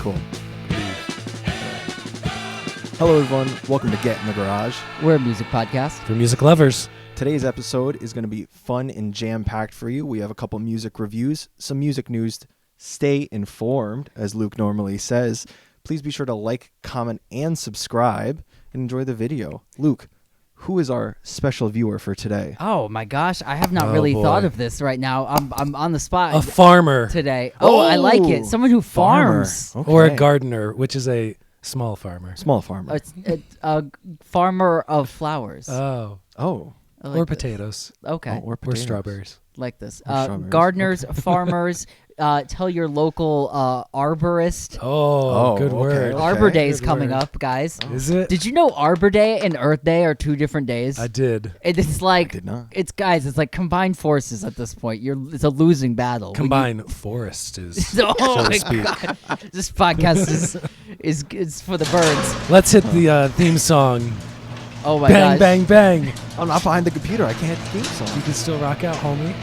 Cool. Hello, everyone. Welcome to Get in the Garage. We're a music podcast for music lovers. Today's episode is going to be fun and jam-packed for you. We have a couple music reviews, some music news. Stay informed, as Luke normally says. Please be sure to like, comment, and subscribe, and enjoy the video. Luke, who is our special viewer for today? Oh my gosh, I have not really thought of this right now. I'm on the spot. A farmer today. Oh, I like it. Someone who farms. Okay. or a gardener, which is a small farmer. Small farmer. It's a farmer of flowers. Oh, I like or this. potatoes. Okay, Or Or potatoes. strawberries. like this. Or strawberries. Gardeners, Okay. farmers. Tell your local arborist. Oh, good okay. word. Arbor Day is Good coming word. up, guys. Is it? Did you know Arbor Day and Earth Day are two different days? I did. It's like did not. It's like combined forces at this point. It's a losing battle. Combine forest is, Oh so my to speak. God. This podcast is for the birds. Let's hit the theme song. Oh my Bang, gosh. bang, bang. I'm not behind the computer. I can't hit the theme You song. can still rock out, homie.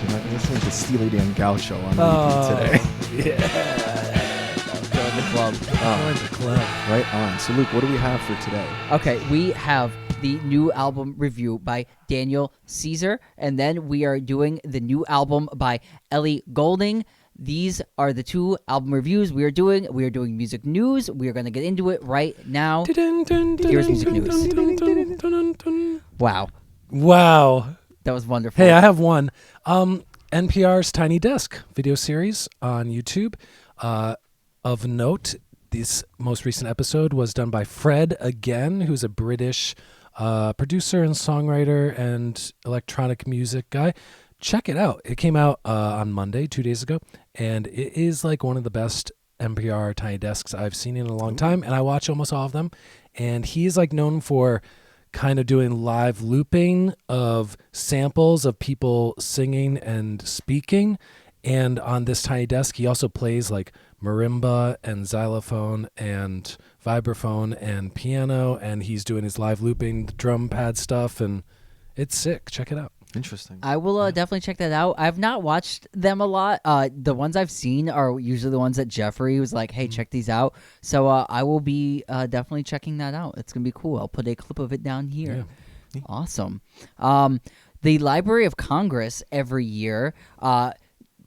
I'm listening to Steely Dan Gaucho on repeat today. Yeah. Join the club. Join the club. Right on. So, Luke, what do we have for today? Okay, we have the new album review by Daniel Caesar, and then we are doing the new album by Ellie Goulding. These are the two album reviews we are doing. We are doing music news. We are going to get into it right now. Here's music news. Wow, Wow. that was wonderful. Hey, I have one. NPR's Tiny Desk video series on YouTube. Of note, this most recent episode was done by Fred again, who's a British producer and songwriter and electronic music guy. Check it out. It came out on Monday, 2 days ago, and it is like one of the best NPR Tiny Desks I've seen in a long time, and I watch almost all of them. And he's like known for kind of doing live looping of samples of people singing and speaking. And on this Tiny Desk, he also plays like marimba and xylophone and vibraphone and piano, and he's doing his live looping, the drum pad stuff, and it's sick. Check it out. Interesting. I will definitely check that out. I've not watched them a lot. The ones I've seen are usually the ones that Jeffrey was like, hey, check these out. So I will be definitely checking that out. It's going to be cool. I'll put a clip of it down here. Yeah. Awesome. The Library of Congress every year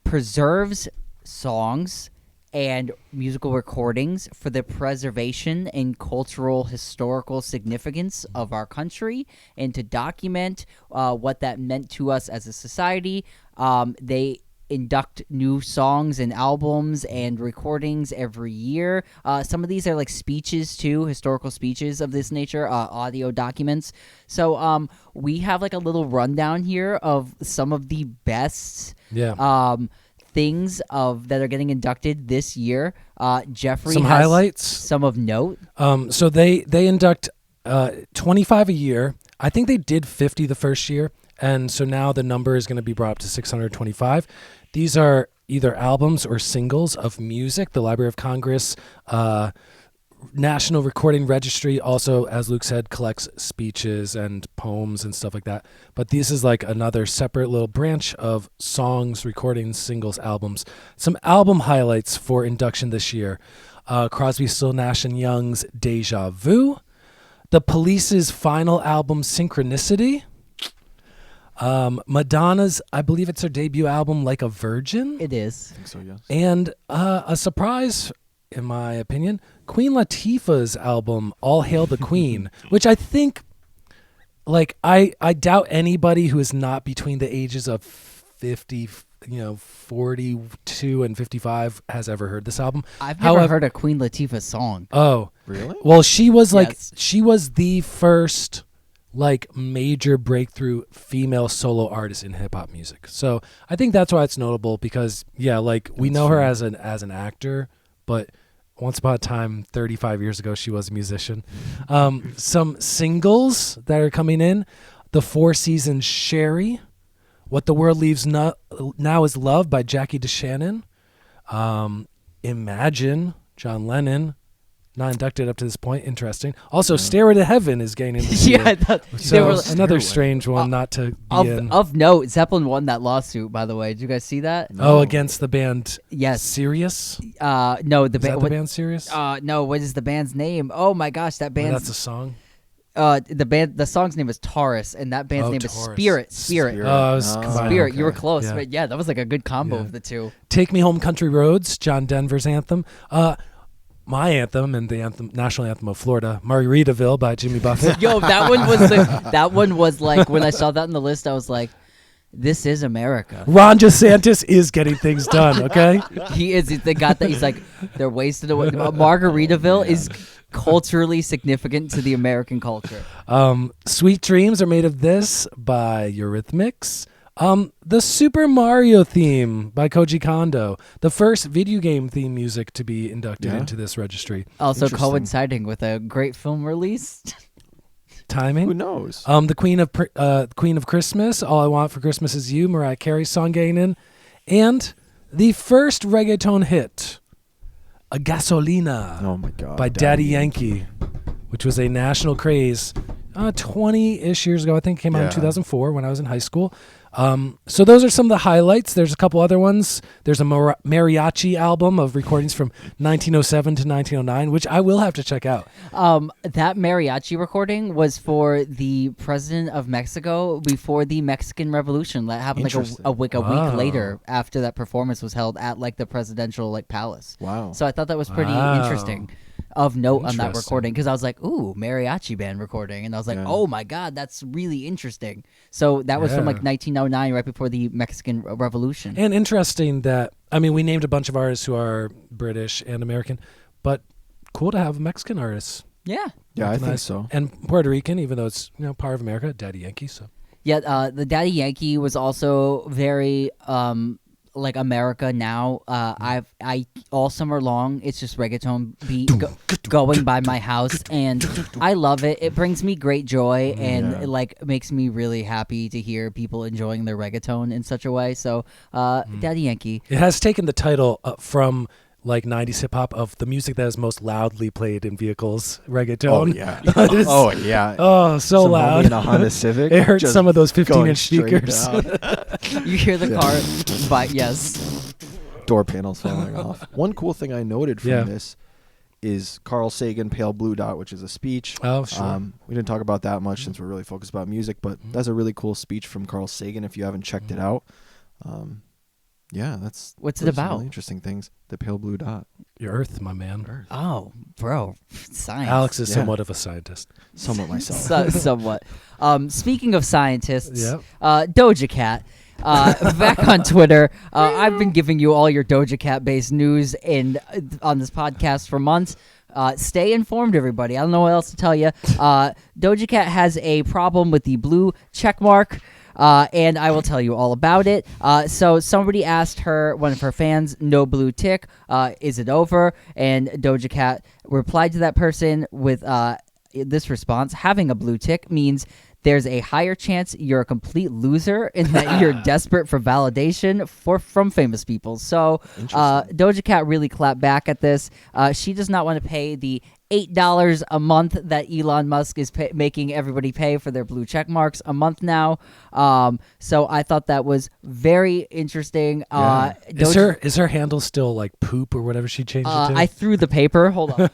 preserves songs and musical recordings for the preservation and cultural historical significance of our country, and to document what that meant to us as a society. They induct new songs and albums and recordings every year. Some of these are like speeches too, historical speeches of this nature, audio documents. So we have like a little rundown here of some of the best things that are getting inducted this year. Jeffrey Some has highlights. some of note. So they induct 25 a year. I think they did 50 the first year, and so now the number is going to be brought up to 625. These are either albums or singles of music. The Library of Congress, National Recording Registry also, as Luke said, collects speeches and poems and stuff like that. But this is like another separate little branch of songs, recordings, singles, albums. Some album highlights for induction this year. Crosby, Still, Nash & Young's Deja Vu. The Police's final album, Synchronicity. Madonna's, I believe it's her debut album, Like a Virgin. It is. I think so, yes. And a surprise, in my opinion, Queen Latifah's album, All Hail the Queen, which I think, like, I doubt anybody who is not between the ages of 50, 42 and 55 has ever heard this album. I've never heard a Queen Latifah song. Oh. Really? Well, she was like, Yes. she was the first like major breakthrough female solo artist in hip hop music. So I think that's why it's notable, because like we know her as an actor, but once upon a time, 35 years ago, she was a musician. Some singles that are coming in: The Four Seasons Sherry, What the World Leaves Now Is Love by Jackie DeShannon, Imagine, John Lennon, not inducted up to this point. Interesting. Also, Stairway to Heaven is gaining this Yeah, I year. thought So they were another strange one not to be in. of note. Zeppelin won that lawsuit. By the way, did you guys see that? Oh, against the band Yes. Sirius? No, the Is that band. the band Sirius? No, what is the band's name? Oh my gosh, that Or band's that's a song? the song's name is Taurus, and that band's name is Taurus. Spirit. Spirit. Oh, I was Oh. combining. Spirit. You were Okay. close, Yeah. but yeah, that was like a good combo Yeah. of the two. Take Me Home Country Roads, John Denver's anthem. My anthem and the national anthem of Florida, Margaritaville by Jimmy Buffett. Yo, that one was like when I saw that on the list, I was like, this is America. Ron DeSantis is getting things done, okay? He is. They got that. He's like, they're wasted away. Margaritaville is culturally significant to the American culture. Sweet Dreams Are Made of This by Eurythmics. The Super Mario theme by Koji Kondo, the first video game theme music to be inducted Yeah. into this registry. Also Interesting. coinciding with a great film release. Timing. Who knows? The Queen of Christmas, All I Want for Christmas Is You, Mariah Carey's song getting in, and the first reggaeton hit, A Gasolina Oh my God. by Daddy Yankee, which was a national craze 20-ish years ago. I think it came out in Yeah. 2004 when I was in high school. So those are some of the highlights. There's a couple other ones. There's a mariachi album of recordings from 1907 to 1909, which I will have to check out. That mariachi recording was for the president of Mexico before the Mexican Revolution. That happened like Interesting. a week Wow. later after that performance was held at like the presidential like palace. Wow. So I thought that was pretty Wow. interesting. Of note on that Interesting. recording, because I was like, ooh, mariachi band recording, and I was like, Yeah. oh my God, that's really interesting. So that was from Yeah. like 1909, right before the Mexican Revolution. And interesting that, I mean, we named a bunch of artists who are British and American, but cool to have Mexican artists. Yeah. Yeah, I think recognized. so. And Puerto Rican, even though it's part of America, Daddy Yankee. So Yeah, the Daddy Yankee was also very like America now. I all summer long it's just reggaeton beat going by my house, and I love it. It brings me great joy, and Yeah. it like makes me really happy to hear people enjoying their reggaeton in such a way. So, Daddy Yankee. it has taken the title from like 90s hip hop of the music that is most loudly played in vehicles, reggaeton. Oh yeah. It is- Oh yeah. Oh, so Some homie loud. in a Honda Civic. It hurts just some of those going 15-inch straight speakers. down. You hear the Yeah. car, but yes, Door panels falling off. One cool thing I noted from Yeah. this is Carl Sagan Pale Blue Dot, which is a speech. Oh, sure. We didn't talk about that much since we're really focused about music, but that's a really cool speech from Carl Sagan if you haven't checked it out. Yeah, that's What's it those are some about? really interesting things. The Pale Blue Dot. Your Earth, my man. oh, bro, science. Alex is Yeah. somewhat of a scientist. Somewhat myself. Somewhat. Speaking of scientists, Yep. Doja Cat. Back on Twitter, I've been giving you all your Doja Cat based news on this podcast for months. Stay informed, everybody. I don't know what else to tell you. Doja Cat has a problem with the blue check mark. And I will tell you all about it. So somebody asked her, one of her fans, no blue tick, is it over? And Doja Cat replied to that person with this response: having a blue tick means there's a higher chance you're a complete loser and that you're desperate for validation from famous people. So Doja Cat really clapped back at this. She does not want to pay the $8 a month that Elon Musk is making everybody pay for their blue check marks a month now. So I thought that was very interesting. Yeah. Is her handle still like poop or whatever she changed it to? I threw the paper. Hold on.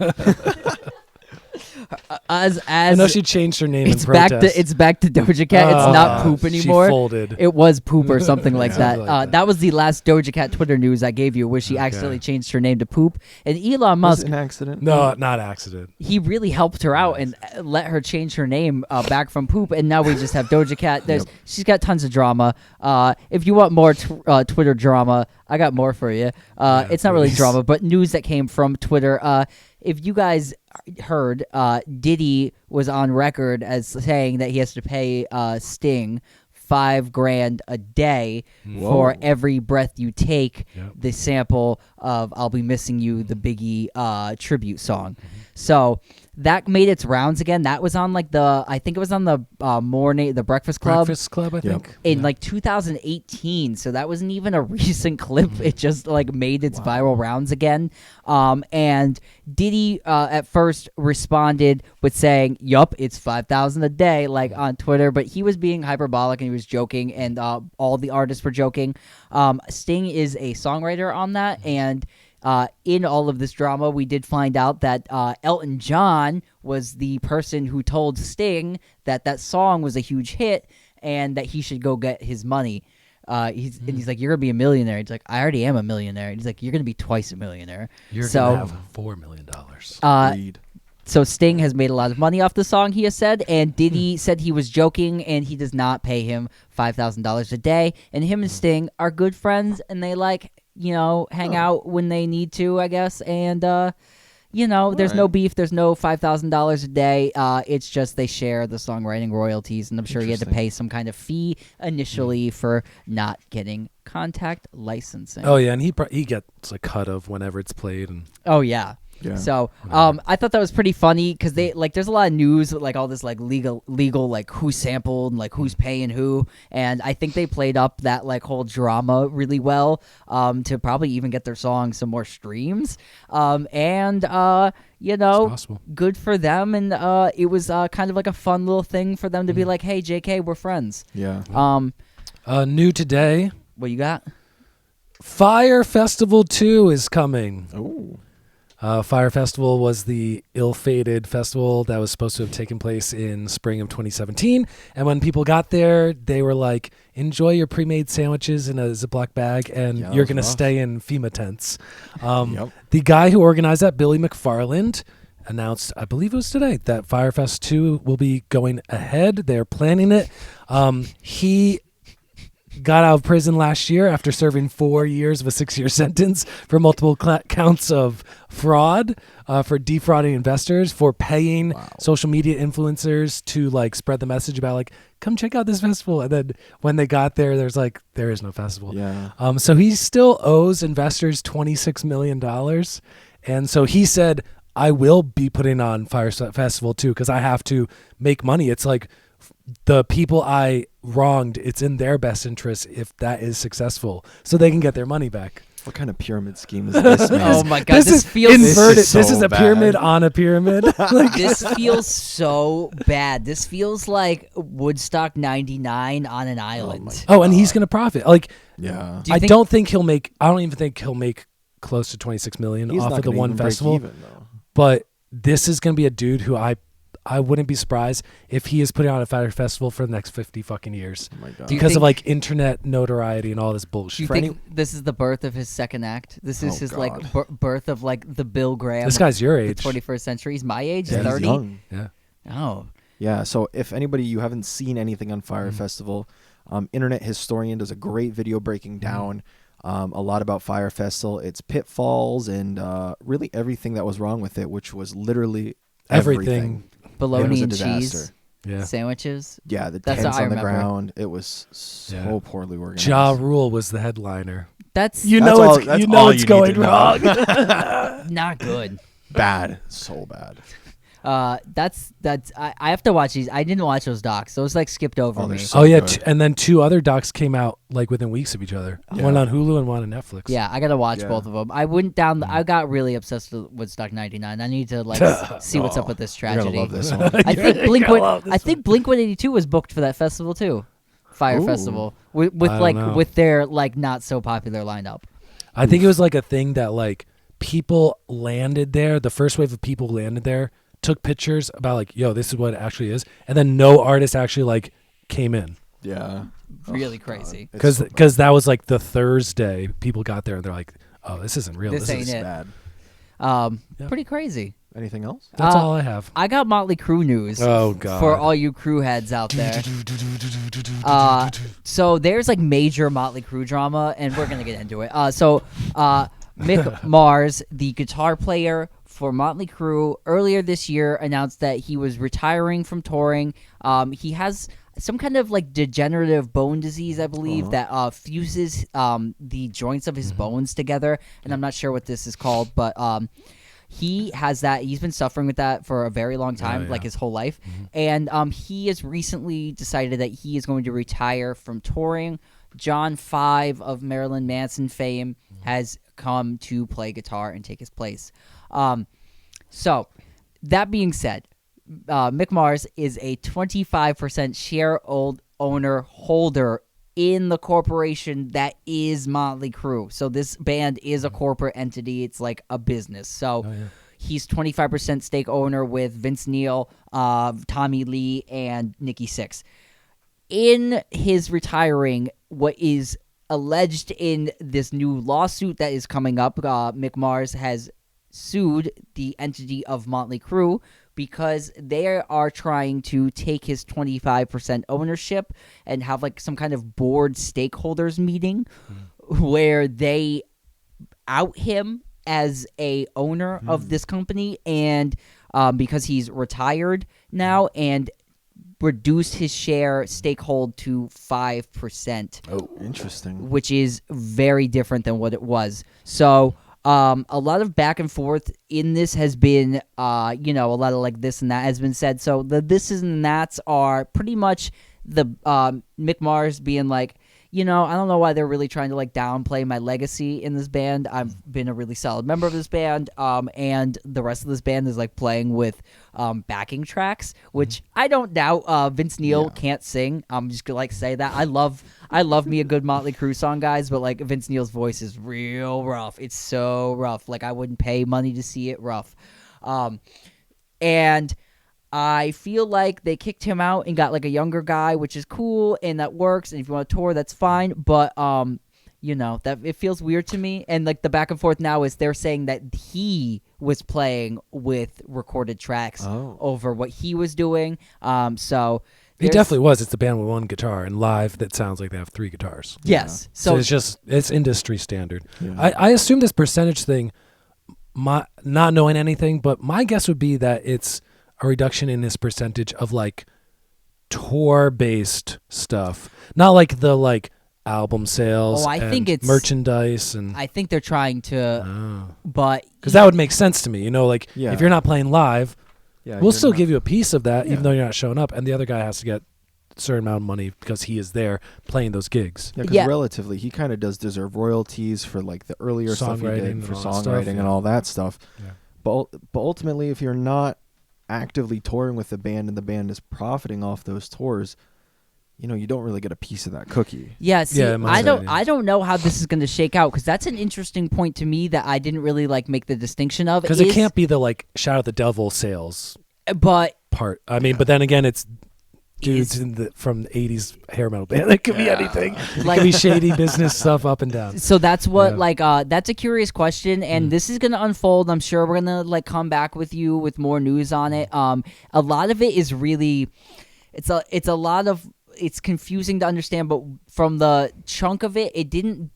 I know she changed her name it's in back protest. to it's back to Doja Cat. It's not poop She anymore. folded. It was poop or something like Yeah. that. Something like that. That was the last Doja Cat Twitter news I gave you, where she accidentally changed her name to Poop. And Elon Was Musk, it an accident? No, not accident. he really helped her out and let her change her name back from Poop. And now we just have Doja Cat. She's got tons of drama. If you want more Twitter drama, I got more for you. It's not really please. drama, but news that came from Twitter. If you guys heard, Diddy was on record as saying that he has to pay Sting $5,000 a day for Whoa. every breath you take. Yep. The sample of "I'll Be Missing You," the Biggie tribute song. So that made its rounds again. That was on I think it was on the the Breakfast Club. Breakfast Club, I think. In 2018, so that wasn't even a recent clip. It just made its viral rounds again. And Diddy at first responded with saying, "Yup, it's 5,000 a day," like on Twitter, but he was being hyperbolic and he was joking, and all the artists were joking. Sting is a songwriter on that, and in all of this drama, we did find out that Elton John was the person who told Sting that that song was a huge hit and that he should go get his money. He's like, "You're gonna be a millionaire." He's like, "I already am a millionaire." And he's like, "You're gonna be twice a millionaire." You're gonna have $4 million. So Sting has made a lot of money off the song, he has said, and Diddy said he was joking and he does not pay him $5,000 a day. And him and Sting are good friends, and they hang out when they need to, I guess. And there's no beef, there's no $5,000 a day. It's just they share the songwriting royalties, and I'm sure he had to pay some kind of fee initially for not getting contact licensing. Oh yeah, and he gets a cut of whenever it's played. And oh yeah. Yeah. So, I thought that was pretty funny because they there's a lot of news with all this legal who sampled and who's paying who, and I think they played up that whole drama really well to probably even get their song some more streams, and good for them, and it was kind of like a fun little thing for them to be like, "Hey, JK, we're friends." Yeah. New today, What you got? Fire Festival 2 is coming. Oh. Fire Festival was the ill-fated festival that was supposed to have taken place in spring of 2017. And when people got there, they were like, "Enjoy your pre-made sandwiches in a Ziploc bag, and you're going to stay in FEMA tents." The guy who organized that, Billy McFarland, announced, I believe it was today, that Firefest 2 will be going ahead. They're planning it. He got out of prison last year after serving 4 years of a 6-year sentence for multiple counts of fraud, for defrauding investors, for paying social media influencers to spread the message about come check out this festival. And then when they got there, there is no festival. Yeah. So he still owes investors $26 million. And so he said, "I will be putting on Fire Festival 2 because I have to make money." It's the people I wronged, it's in their best interest if that is successful, so they can get their money back. What kind of pyramid scheme is this, man? Oh my god, this feels inverted. This is a so pyramid bad. on a pyramid. This feels so bad. This feels like Woodstock 99 on an island. Oh, and he's gonna profit. Yeah. Do you think- don't think he'll make. I don't even think he'll make close to 26 million He's off not of the gonna one even break festival. even, though. But this is gonna be a dude who I wouldn't be surprised if he is putting on a Fire Festival for the next 50 fucking years. Oh my god. Do you Because of think- internet notoriety and all this Do bullshit. you think this is the birth of his second act? This is his God. birth of the Bill Graham. This guy's your of the age. 21st century. He's my age. Yeah, he's 30. young. Yeah. Oh, Yeah, so if anybody, you haven't seen anything on Fire Festival, Internet Historian does a great video breaking down a lot about Fire Festival, its pitfalls, and really everything that was wrong with it, which was literally everything. bologna It was a and disaster. cheese Yeah. sandwiches. Yeah, the That's tents what I on the remember. ground. It was so Yeah. poorly organized. Ja Rule was the headliner. That's That's all- that's all it's you need going to know. wrong. not good. Bad. So bad. That's I have to watch these. I didn't watch those docs. Those skipped over Oh, me. they're so Oh yeah, good. and then 2 other docs came out within weeks of each other. Yeah. One on Hulu and one on Netflix. Yeah, I gotta watch Yeah. both of them. I went down. I got really obsessed with Woodstock '99. I need to see what's up with this You're gonna tragedy. love this one. I think You're Blink. gonna love this I think Blink 182 was booked for that festival too, Fire Ooh. Festival with I don't know. with their not so popular lineup. I think it was a thing that people landed there. The first wave of people landed there, took pictures about yo, this is what it actually is, and then no artist actually came in. Yeah. Really God. crazy. It's so Because that was the Thursday. People got there and they're like, "Oh, this isn't real. This This, ain't is it. bad. Yeah. Pretty crazy. Anything else? That's all I have." I got Mötley Crüe news. Oh, God. For all you Crüe heads out there. So there's major Mötley Crüe drama, and we're gonna get into it. Mick Mars, the guitar player for Mötley Crüe, earlier this year announced that he was retiring from touring. He has some kind of degenerative bone disease, I believe, that fuses the joints of his bones together, and I'm not sure what this is called, but he has that. He's been suffering with that for a very long time, yeah. his whole life. And he has recently decided that he is going to retire from touring. John 5 of Marilyn Manson fame has come to play guitar and take his place. So, that being said, Mick Mars is a 25% owner holder in the corporation that is Mötley Crüe. So this band is a corporate entity. It's like a business. So he's 25% stake owner with Vince Neil, Tommy Lee, and Nikki Sixx. In his retiring, what is alleged in this new lawsuit that is coming up, Mick Mars has sued the entity of Mötley Crüe because they are trying to take his 25% ownership and have like some kind of board stakeholders meeting where they out him as a owner of this company, and because he's retired now, and reduced his share stakehold to 5%. Oh, interesting. Which is very different than what it was. So a lot of back and forth in this has been, a lot of like this and that has been said. So the this and that's are pretty much the Mick Mars being like, I don't know why they're really trying to like downplay my legacy in this band. I've been a really solid member of this band, and the rest of this band is like playing with backing tracks, which I don't doubt. Vince Neil can't sing. I'm just gonna like say that I love me a good Mötley Crüe song, guys, but like Vince Neil's voice is real rough. It's so rough. Like I wouldn't pay money to see it rough, and I feel like they kicked him out and got like a younger guy, which is cool and that works. And if you want to tour, that's fine. But that it feels weird to me. And like the back and forth now is they're saying that he was playing with recorded tracks over what he was doing. So he definitely was. It's the band with one guitar, and live that sounds like they have three guitars. Yes. So it's industry standard. Yeah. I assume this percentage thing, not knowing anything, but my guess would be that it's a reduction in this percentage of like tour-based stuff, not like the like album sales. I think it's merchandise, and I think they're trying to, but because that would make sense to me. Like Yeah. if you're not playing live, Yeah, we'll you're still not- give you a piece of that, Yeah. even though you're not showing up, and the other guy has to get a certain amount of money because he is there playing those gigs. Yeah, because relatively, he kind of does deserve royalties for like the earlier stuff he Songwriting did and for all that songwriting stuff, and yeah. all that stuff. Yeah. But ultimately, if you're not actively touring with the band and the band is profiting off those tours, you don't really get a piece of that cookie. Yeah, see, Yeah, it must be. I don't know how this is going to shake out, because that's an interesting point to me that I didn't really like make the distinction of. Because it can't be the like shout out the devil sales But part. I mean, but then again, it's dudes from the 80s hair metal band. It could be anything. Like could be shady business stuff up and down. so that's what that's a curious question, and this is gonna unfold. I'm sure we're gonna like come back with you with more news on it. A lot of it is really, it's a lot of, it's confusing to understand, but from the chunk of it, it didn't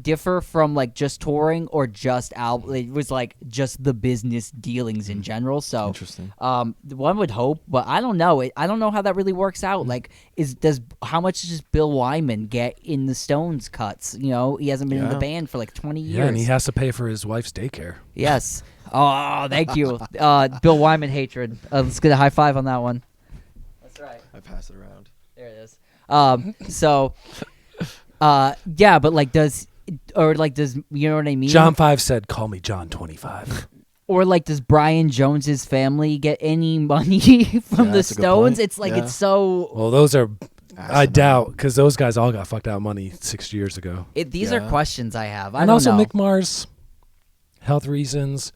differ from like just touring or just album. It was like just the business dealings in general. So Interesting. one would hope, but I don't know. I don't know how that really works out. Like, how much does Bill Wyman get in the Stones cuts? He hasn't been in the band for like 20 years. Yeah, and he has to pay for his wife's daycare. Yes. Oh, thank you. Bill Wyman hatred. Let's get a high five on that one. That's right. I pass it around. There it is. Yeah, but like, does you know what I mean? John 5 said, "Call me John 25." Or like, does Brian Jones's family get any money from the that's a good Stones? point. It's like Yeah. it's so. Well, those are. I Asinine. doubt, because those guys all got fucked out money 6 years ago. These are Yeah. questions I have. I And don't also know. Mick Mars, health reasons,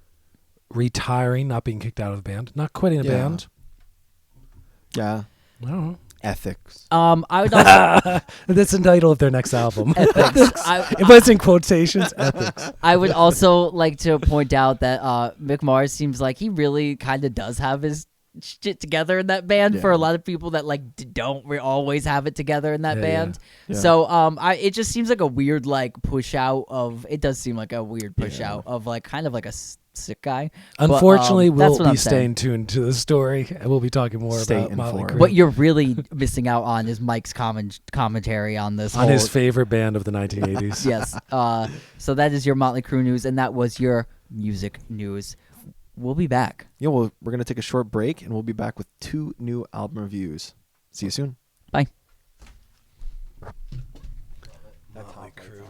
retiring, not being kicked out of the band, not quitting a Yeah. band. Yeah. I don't know. Ethics. I would also. That's the title of their next album. Ethics. But it's in quotations. Ethics. I would also like to point out that Mick Mars seems like he really kind of does have his shit together in that band, for a lot of people that like don't always have it together in that band. Yeah. So it just seems like a weird like push out of. It does seem like a weird push out of like kind of like a sick guy. Unfortunately, but, that's we'll what be I'm saying. staying tuned to the story, and we'll be talking more Stay about Mötley informed. Crüe. What you're really missing out on is Mike's commentary on this. on whole, his favorite band of the 1980s. Yes. So that is your Mötley Crüe news, and that was your music news. We'll be back. Yeah, well, we're going to take a short break, and we'll be back with 2 new album reviews. See you soon. Bye. Mötley Crüe.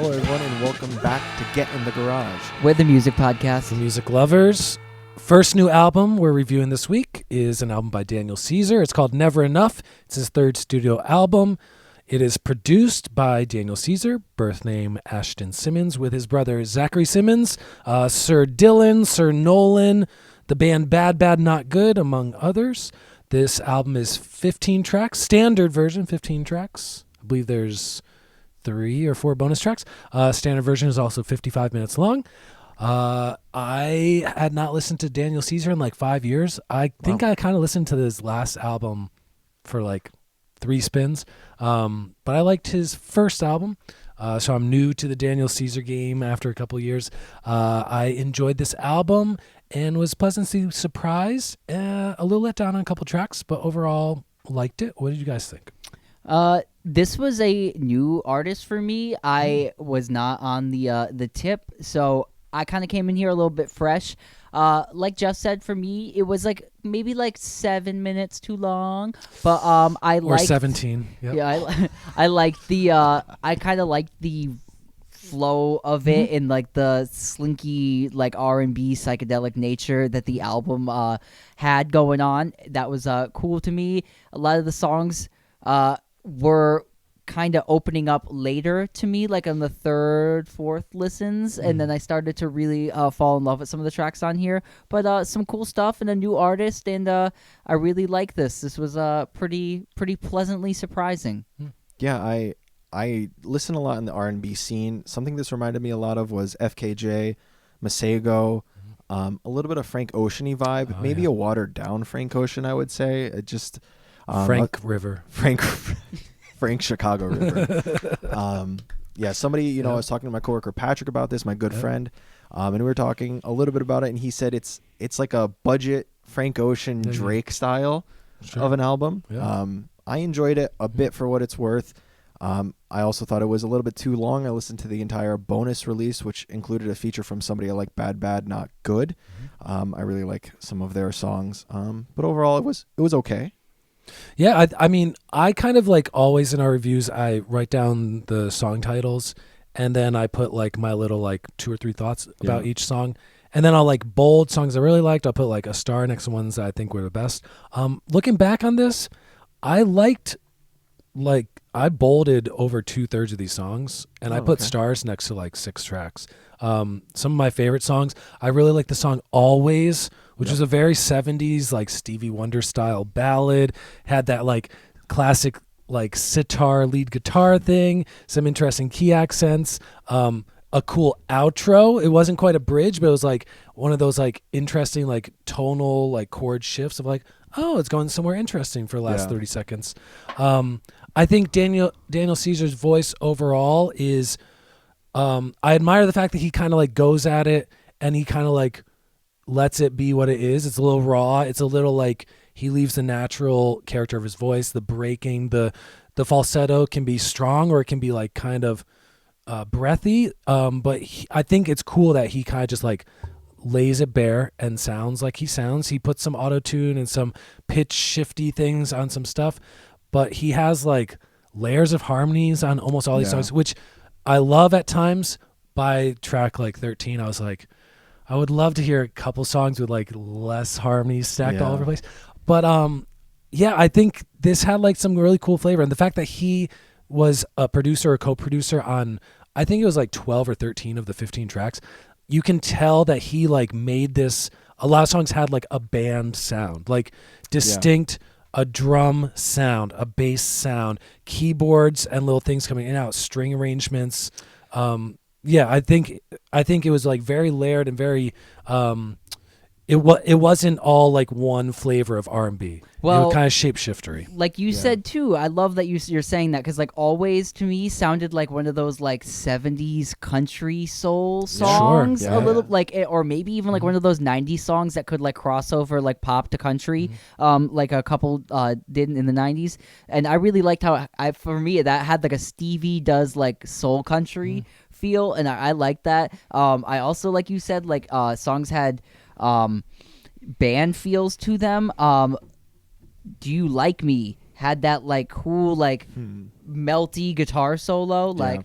Hello, everyone, and welcome back to Get in the Garage. We're the music podcast. For music lovers, first new album we're reviewing this week is an album by Daniel Caesar. It's called Never Enough. It's his third studio album. It is produced by Daniel Caesar, birth name Ashton Simmons, with his brother Zachary Simmons, Sir Dylan, Sir Nolan, the band Bad Bad Not Good, among others. This album is 15 tracks, standard version, 15 tracks. I believe there's 3 or 4 bonus tracks. Standard version is also 55 minutes long. I had not listened to Daniel Caesar in like 5 years. I think I kind of listened to his last album for like 3 spins. But I liked his first album. So I'm new to the Daniel Caesar game after a couple of years. I enjoyed this album and was pleasantly surprised. A little let down on a couple tracks, but overall liked it. What did you guys think? This was a new artist for me. I was not on the tip, so I kind of came in here a little bit fresh. Like Jeff said, for me, it was like maybe like 7 minutes too long, but I liked 17. Yep. Yeah, I liked the I kind of liked the flow of it and like the slinky like R&B psychedelic nature that the album had going on. That was cool to me. A lot of the songs were kind of opening up later to me, like on the third, fourth listens, and then I started to really fall in love with some of the tracks on here. But some cool stuff and a new artist, and I really like this. This was pretty pleasantly surprising. Yeah, I listen a lot in the R&B scene. Something this reminded me a lot of was FKJ, Masego, a little bit of Frank Ocean-y vibe, maybe a watered down Frank Ocean, I would say. It just Frank River. Frank Chicago River. Yeah, somebody, I was talking to my coworker Patrick about this, my good friend, and we were talking a little bit about it, and he said it's like a budget Frank Ocean Drake style of an album. Yeah. I enjoyed it a bit for what it's worth. I also thought it was a little bit too long. I listened to the entire bonus release, which included a feature from somebody I like, Bad Bad Not Good. I really like some of their songs, but overall it was okay. Yeah, I mean, I kind of like always in our reviews, I write down the song titles and then I put like my little like 2 or 3 thoughts about each song. And then I'll like bold songs I really liked. I'll put like a star next to ones that I think were the best. Looking back on this, I liked I bolded over 2/3 of these songs and I put stars next to like 6 tracks. Some of my favorite songs, I really like the song Always, which was a very 70s like Stevie Wonder style ballad, had that like classic like sitar lead guitar thing, some interesting key accents, a cool outro. It wasn't quite a bridge, but it was like one of those like interesting like tonal like chord shifts of like, oh, it's going somewhere interesting for the last 30 seconds. I think Daniel Caesar's voice overall is I admire the fact that he kind of like goes at it and he kind of like lets it be what it is. It's a little raw. It's a little like he leaves the natural character of his voice, the breaking, the falsetto can be strong or it can be like kind of breathy. But I think it's cool that he kind of just like lays it bare and sounds like he sounds. He puts some auto-tune and some pitch shifty things on some stuff, but he has like layers of harmonies on almost all these songs, which I love at times. By track like 13, I was like, I would love to hear a couple songs with like less harmonies stacked all over the place. But I think this had like some really cool flavor. And the fact that he was a producer or co-producer on, I think it was like 12 or 13 of the 15 tracks, you can tell that he like made this, a lot of songs had like a band sound, like distinct, a drum sound, a bass sound, keyboards and little things coming in and out, string arrangements. I think it was like very layered and very it wasn't all like one flavor of R&B. Well, it was kind of shapeshiftery. Like you said too, I love that you're saying that because like Always to me sounded like one of those like 70s country soul songs, a little like, or maybe even like one of those 90s songs that could like cross over like pop to country, like a couple did in the 90s. And I really liked how for me that had like a Stevie Does like soul country feel, and I like that. I also, like you said, like songs had band feels to them. Do You Like Me had that like cool like melty guitar solo, like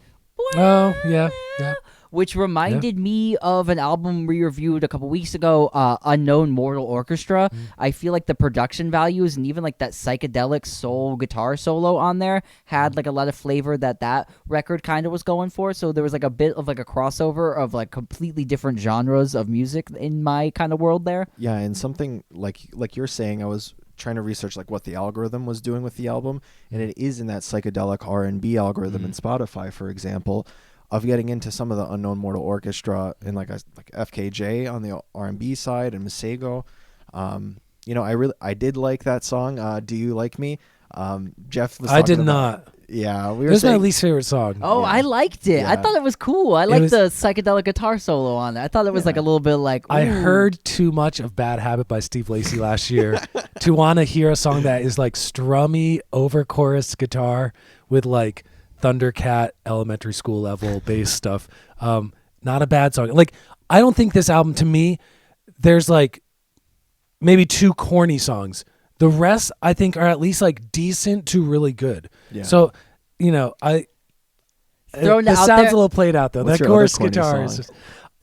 Oh, yeah, yeah. Which reminded me of an album we reviewed a couple weeks ago, Unknown Mortal Orchestra. I feel like the production values and even like that psychedelic soul guitar solo on there had like a lot of flavor that record kind of was going for. So there was like a bit of like a crossover of like completely different genres of music in my kind of world there. Yeah, and something like you're saying, I was trying to research like what the algorithm was doing with the album, and it is in that psychedelic R&B algorithm in Spotify, for example, of getting into some of the Unknown Mortal Orchestra and like FKJ on the R&B side and Masego. I did like that song. Do You Like Me? Jeff was. I did about, not. Yeah, we It were was my saying, least favorite song. Oh, Yeah. I liked it. I Yeah. thought it was cool. I liked the psychedelic guitar solo on it. I thought it was like a little bit like. I ooh. heard too much of Bad Habit by Steve Lacy last year to want to hear a song that is like strummy over chorus guitar with like Thundercat elementary school level bass stuff. Not a bad song. Like, I don't think this album, to me, there's like maybe 2 corny songs. The rest, I think, are at least like decent to really good. Yeah. So, this Throwing it out sounds there- a little played out though. What's That your other chorus corny guitar is song?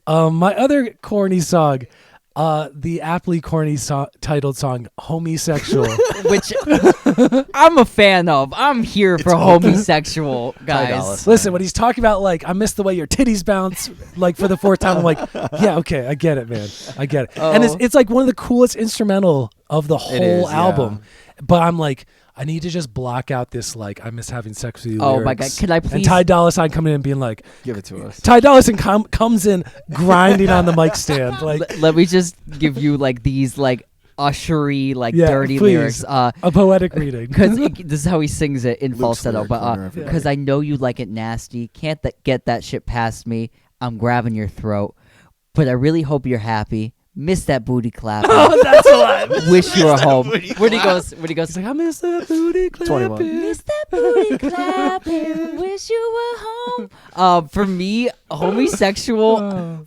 just, my other corny song, the aptly corny titled song "Homosexual." Which I'm a fan of. I'm here for homosexual Dolla guys. Sign. Listen, when he's talking about like, I miss the way your titties bounce, like for the 4th time, I'm like, yeah, okay, I get it, man, I get it. And Oh. it's like one of the coolest instrumental of the whole is, yeah. album. But I'm like, I need to just block out this like, I miss having sex with you. Oh my lyrics. God, can I And please- Ty Dolla $ign coming in and being like, Give it to us. Ty Dolla $ign comes in grinding on the mic stand, like, Let me just give you like these like ushery like yeah, dirty please, lyrics. a poetic reading. Because this is how he sings it in Luke's falsetto. favorite But corner of it. because I know you like it nasty, can't get that shit past me. I'm grabbing your throat, but I really hope you're happy. Miss that booty clapping. That's a lot. Wish you were home. When he goes, He's like, I miss that booty 21. clapping. miss that booty clapping. Wish you were home. For me, homosexual.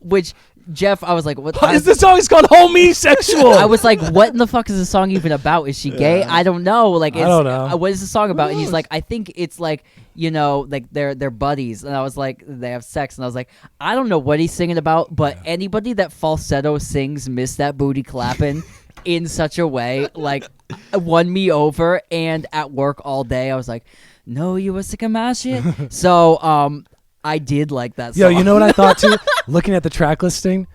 Which Jeff, I was like, what? Is the song is called "Homosexual"? I was like, what in the fuck is the song even about? Is she gay? Yeah. I don't know. Like, it's, I don't know. what is the song about? And he's like, I think it's like, like they're buddies. And I was like, they have sex. And I was like, I don't know what he's singing about, but anybody that falsetto sings "Miss That Booty Clappin'" in such a way, like, won me over. And at work all day, I was like, no, you were sick of my shit. So, I did like that song. Yo, you know what I thought too? Looking at the track listing,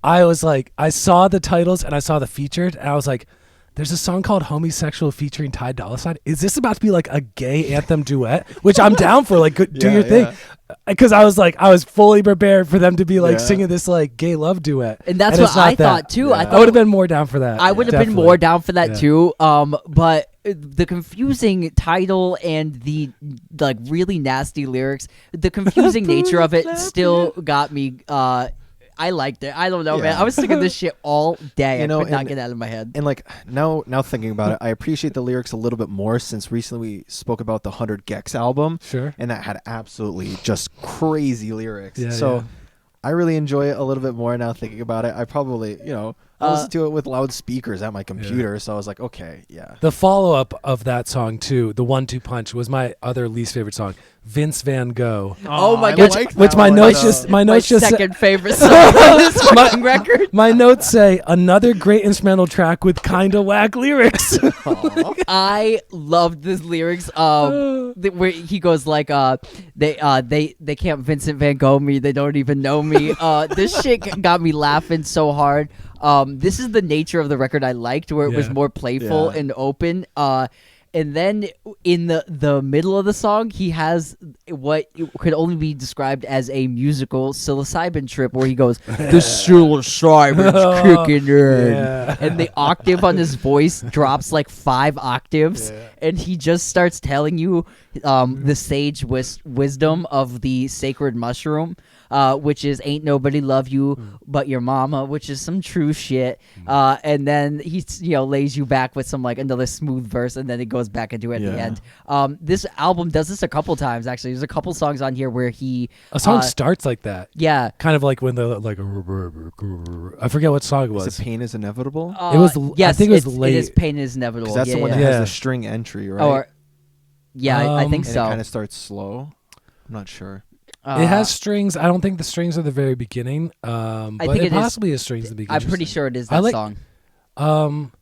I was like, I saw the titles and I saw the featured, and I was like, there's a song called "Homosexual" featuring Ty Dolla $ign. Is this about to be like a gay anthem duet? Which I'm down for. Like, do Yeah, your thing. Because I was fully prepared for them to be like Yeah. singing this like gay love duet. And that's it's what not I that. thought too. Yeah. I I thought would have been more down for that. I would have been Definitely. more down for that Yeah. too. But the confusing title and the like really nasty lyrics, the confusing nature of it still got me. I liked it. I don't know, man. Yeah. I was singing this shit all day. You know, I could not and- get it out of my head. And like now thinking about it, I appreciate the lyrics a little bit more since recently we spoke about the 100 Gex album, Sure. and that had absolutely just crazy lyrics. Yeah, so yeah. I really enjoy it a little bit more now thinking about it. I probably, I listened to it with loudspeakers at my computer, so I was like, okay, yeah. The follow up of that song too, the 1-2 punch, was my other least favorite song, Vince Van Gogh. Oh my I God. like Which that my one, notes though. just my My notes just second favorite song on this fucking record. my notes say another great instrumental track with kinda whack lyrics. I loved this lyrics. Where he goes like, they can't Vincent Van Gogh me. They don't even know me. This shit got me laughing so hard. This is the nature of the record I liked, where it was Yeah. more playful Yeah. and open. And then in the middle of the song, he has what could only be described as a musical psilocybin trip, where he goes, "The psilocybin's kicking in," Yeah. and the octave on his voice drops like 5 octaves, Yeah. and he just starts telling you the sage wisdom of the sacred mushroom, which is "ain't nobody love you but your mama," which is some true shit. And then he lays you back with some like another smooth verse, and then it goes back into it at the Yeah. end. This album does this a couple times actually. There's a couple songs on here where he A song starts like that. yeah. Kind of like when the like I forget what song it Is was. it Pain is Inevitable? It was l- I yes, think it was It is late. Pain is Inevitable. Because that's yeah, the one yeah. that Yeah. has the string entry, right? Or yeah, I think and so. it kind of starts slow. I'm not sure. It has strings. I don't think the strings are the very beginning. But think it it is- possibly has strings in the beginning. I'm pretty sure it is I that like- song.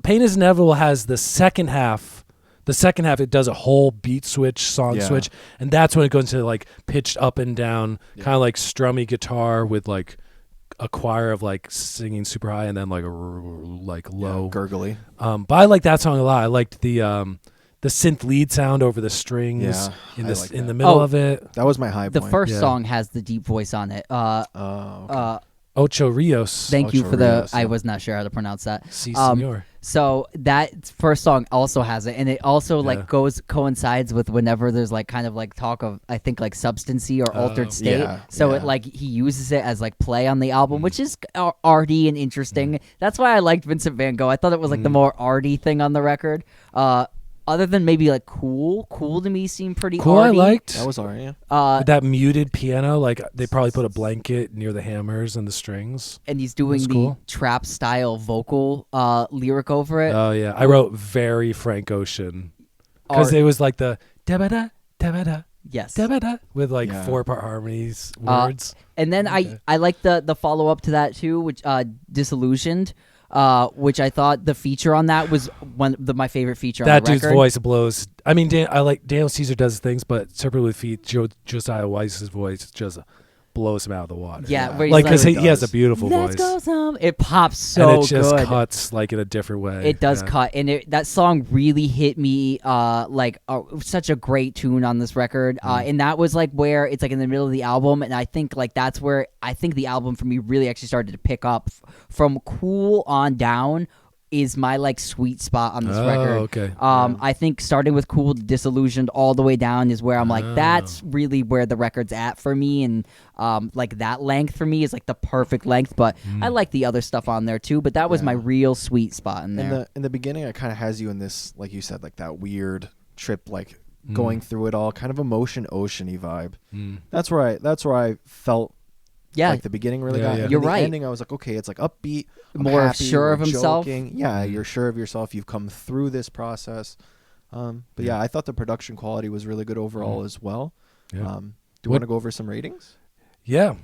Pain is Inevitable has the second half. The second half, it does a whole beat switch, song Yeah. switch, and that's when it goes into like pitched up and down, Yeah. kind of like strummy guitar with like a choir of like singing super high and then like low. Gurgly. But I like that song a lot. I liked the synth lead sound over the strings Yeah, in I this like in that. the middle Oh. of it. That was my high The point. first Yeah. song has the deep voice on it. Okay. Ocho Rios. Thank you Ocho for the. Rios, I yeah. was not sure how to pronounce that. Si, Um, senor. So that first song also has it, and it also Yeah. like coincides with whenever there's like kind of like talk of I think like substancy or altered state. Yeah, So yeah. it like he uses it as like play on the album, which is arty and interesting. That's why I liked Vincent Van Gogh. I thought it was like the more arty thing on the record. Other than maybe like cool to me seemed pretty Cool, I arty. liked. That was alright. With that muted piano, like they probably put a blanket near the hammers and the strings. And he's doing That's the cool. trap style vocal lyric over it. Oh yeah, I wrote very Frank Ocean because it was like the da da da da Yes. da with like Yeah. 4-part harmonies words. And then I like the follow up to that too, which Disillusioned, which I thought the feature on that was my favorite feature That on the dude's record. voice blows. I mean, I like Daniel Caesar does things, but separately with feet, Josiah Weiss's voice just blows him out of the water. Yeah, where he's like because like- he has a does. beautiful Let's voice, go some. It pops so and it just good. cuts like in a different way. It does Yeah. cut, and that song really hit me. Such a great tune on this record, and that was like where it's like in the middle of the album, and I think like that's where I think the album for me really actually started to pick up. From Cool on down is my like sweet spot on this Oh, record. okay. I think starting with Cool to Disillusioned all the way down is where I'm like, that's really where the record's at for me, and like that length for me is like the perfect length. But I like the other stuff on there too. But that was my real sweet spot in there. In the beginning, it kind of has you in this, like you said, like that weird trip, like going through it all, kind of emotion oceany vibe. That's where I felt Yeah, like the beginning really Yeah, got. yeah. And You're then the right. ending, I was like, okay, it's like upbeat, I'm More happy, sure we're of himself. joking. Yeah, you're sure of yourself. You've come through this process. But yeah, I thought the production quality was really good overall as well. Yeah. Do you want to go over some ratings? Yeah.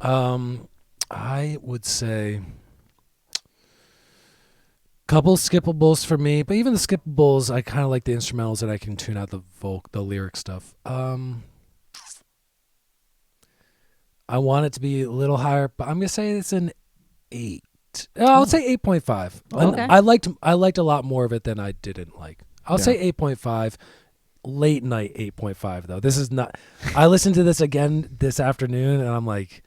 I would say couple skippables for me, but even the skippables, I kind of like the instrumentals and I can tune out the lyric stuff. I want it to be a little higher, but I'm gonna say it's an 8. I'll say 8.5. Okay. I liked a lot more of it than I didn't like. I'll say 8.5. Late night 8.5 though. This is not. I listened to this again this afternoon and I'm like,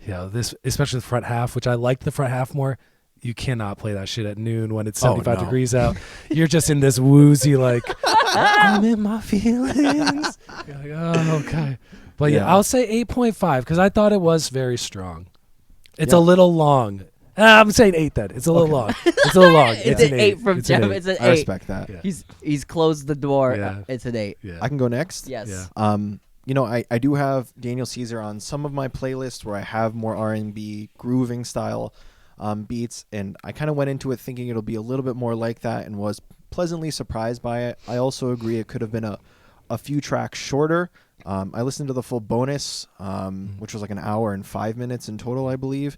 this, especially the front half, which I liked the front half more. You cannot play that shit at noon when it's 75 no. degrees out. You're just in this woozy like, I'm in my feelings. You're like, oh, okay. But yeah, Yeah. I'll say 8.5 because I thought it was very strong. It's a little long. I'm saying 8 then. It's a little long. It's a little long. it's an 8 from It's an Jeff. 8. It's an I 8. respect that. Yeah. He's closed the door. Yeah. It's an 8. Yeah. I can go next. Yes. Yeah. I do have Daniel Caesar on some of my playlists where I have more R&B grooving style beats, and I kind of went into it thinking it'll be a little bit more like that and was pleasantly surprised by it. I also agree it could have been a few tracks shorter. I listened to the full bonus, which was like an hour and 5 minutes in total, I believe.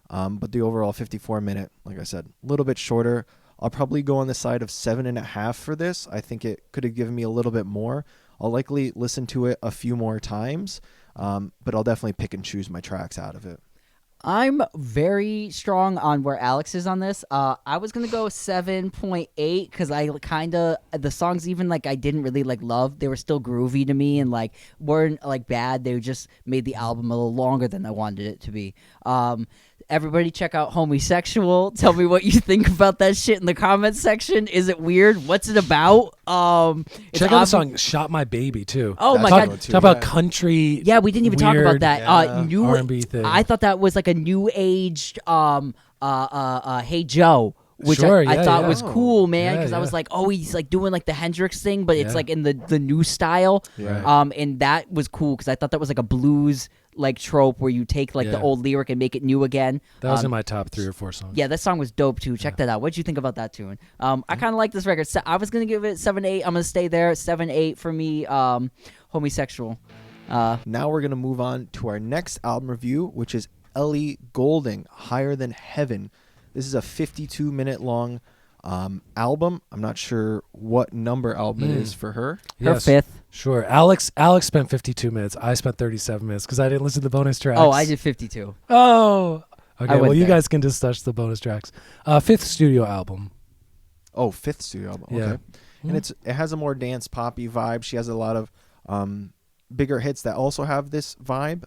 But the overall 54-minute, like I said, a little bit shorter. I'll probably go on the side of 7.5 for this. I think it could have given me a little bit more. I'll likely listen to it a few more times, but I'll definitely pick and choose my tracks out of it. I'm very strong on where Alex is on this. I was gonna go 7.8 because I kind of the songs even like I didn't really like love. They were still groovy to me and like weren't like bad. They just made the album a little longer than I wanted it to be. Everybody check out Homosexual. Tell me what you think about that shit in the comments section. Is it weird? What's it about? Check out the song "Shot My Baby" too. Oh my That's god! good too. Talk about Yeah. country. Yeah, we didn't even talk about weird that. New R&B thing. I thought that was like a new aged Hey Joe, which Sure, I yeah, thought yeah. was cool, man, because Yeah, I was yeah. like, oh, he's like doing like the Hendrix thing, but it's Yeah. like in the new style. Yeah. And that was cool because I thought that was like a blues like trope where you take like the Yeah. old lyric and make it new again. That was in my top 3 or 4 songs. Yeah, that song was dope too. Check that out. What did you think about that tune? I kind of like this record. I was gonna give it 7.8. I'm gonna stay there. 7.8 for me. homosexual. Now we're going to move on to our next album review, which is Ellie Goulding, Higher Than Heaven. This is a 52-minute long album. I'm not sure what number album it is for her. Her fifth. Sure. Alex spent 52 minutes. I spent 37 minutes because I didn't listen to the bonus tracks. Oh, I did 52. Oh. Okay, well, you there. guys can discuss the bonus tracks. Fifth studio album. Oh, fifth studio album. Yeah. Okay. And it has a more dance poppy vibe. She has a lot of bigger hits that also have this vibe.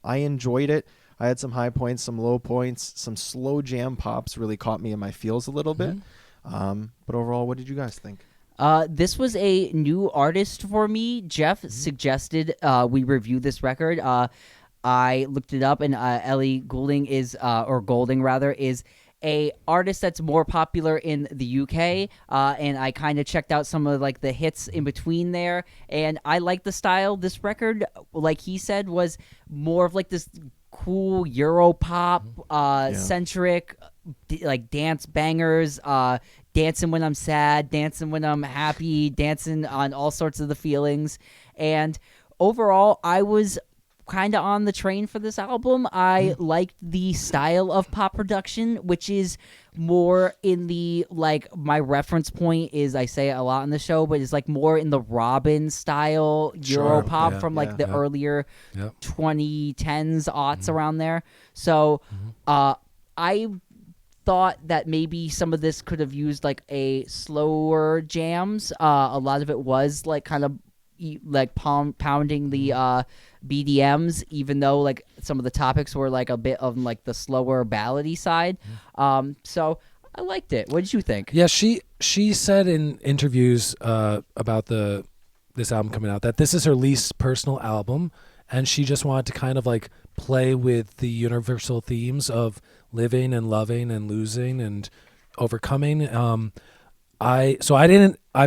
I enjoyed it. I had some high points, some low points, some slow jam pops really caught me in my feels a little bit. But overall, what did you guys think? This was a new artist for me. Jeff suggested we review this record. I looked it up, and Ellie Goulding is a artist that's more popular in the UK, and I kind of checked out some of like the hits in between there, and I like the style. This record, like he said, was more of like this cool Euro pop centric, like dance bangers, dancing when I'm sad, dancing when I'm happy, dancing on all sorts of the feelings. And overall, I was kind of on the train for this album. I liked the style of pop production, which is more in the, like, my reference point is, I say it a lot on the show, but it's like more in the Robin style Euro pop from like the earlier 2010s, aughts around there. So I thought that maybe some of this could have used like a slower jams. A lot of it was like kind of like pounding the BDMs, even though like some of the topics were like a bit of like the slower ballady side. So I liked it. What did you think? Yeah, she said in interviews about this album coming out that this is her least personal album, and she just wanted to kind of like play with the universal themes of living and loving and losing and overcoming. I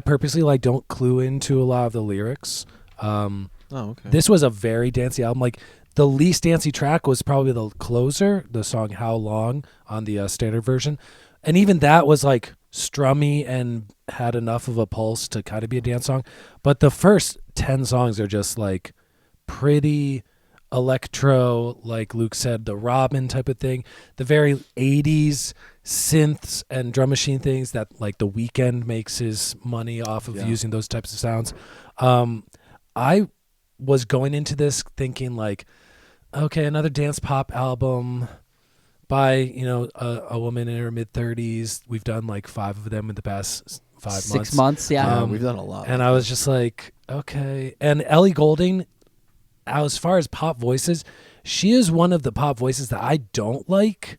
purposely like don't clue into a lot of the lyrics. Okay. This was a very dancey album. Like the least dancey track was probably the closer, the song "How Long" on the standard version, and even that was like strummy and had enough of a pulse to kind of be a dance song. But the first 10 songs are just like pretty electro, like Luke said, the Robin type of thing, the very 80s synths and drum machine things that like The Weeknd makes his money off of using those types of sounds. I was going into this thinking like, okay, another dance pop album by, a woman in her mid 30s. We've done like 5 of them in the past 5 months. 6 months, yeah. We've done a lot. And I was just like, okay. And Ellie Goulding, as far as pop voices, she is one of the pop voices that I don't like,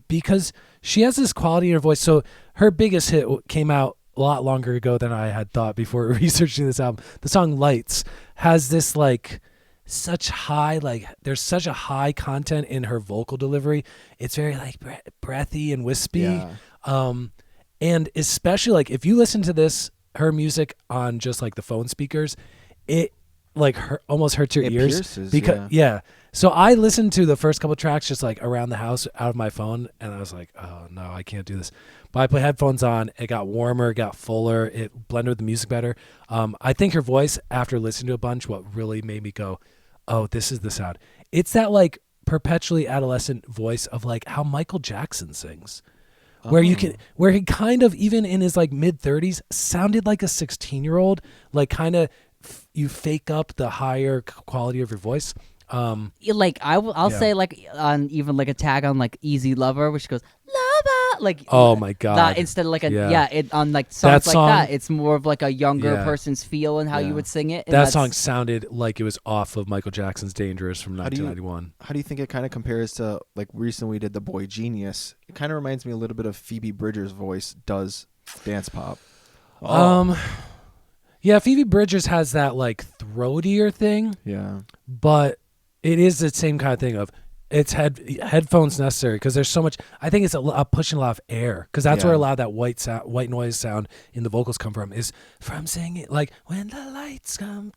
because she has this quality in her voice. So her biggest hit came out a lot longer ago than I had thought before researching this album. The song "Lights" has this like such high, like there's such a high content in her vocal delivery. It's very like breathy and wispy. And especially like if you listen to her music on just like the phone speakers, it like almost hurts your ears. Pierces, because so I listened to the first couple tracks just like around the house out of my phone, and I was like, oh no, I can't do this. But I put headphones on, it got warmer, it got fuller, it blended with the music better. I think her voice, after listening to a bunch, what really made me go, oh, this is the sound. It's that like perpetually adolescent voice of like how Michael Jackson sings. Where he kind of, even in his like mid 30s, sounded like a 16-year-old, like kind of you fake up the higher quality of your voice. Like I'll say like on even like a tag on like Easy Lover, which goes lover, like oh my god, that, instead of like it on like songs like that, it's more of like a younger person's feel and how you would sing it. And that song sounded like it was off of Michael Jackson's Dangerous from 1991. How do you think it kind of compares to like recently we did The Boy Genius? It kind of reminds me a little bit of Phoebe Bridgers' voice does dance pop. Yeah, Phoebe Bridgers has that like throatier thing. Yeah, but it is the same kind of thing of it's headphones necessary because there's so much. I think it's pushing a lot of air because that's where a lot of that white noise sound in the vocals come from, is from singing like when the lights come.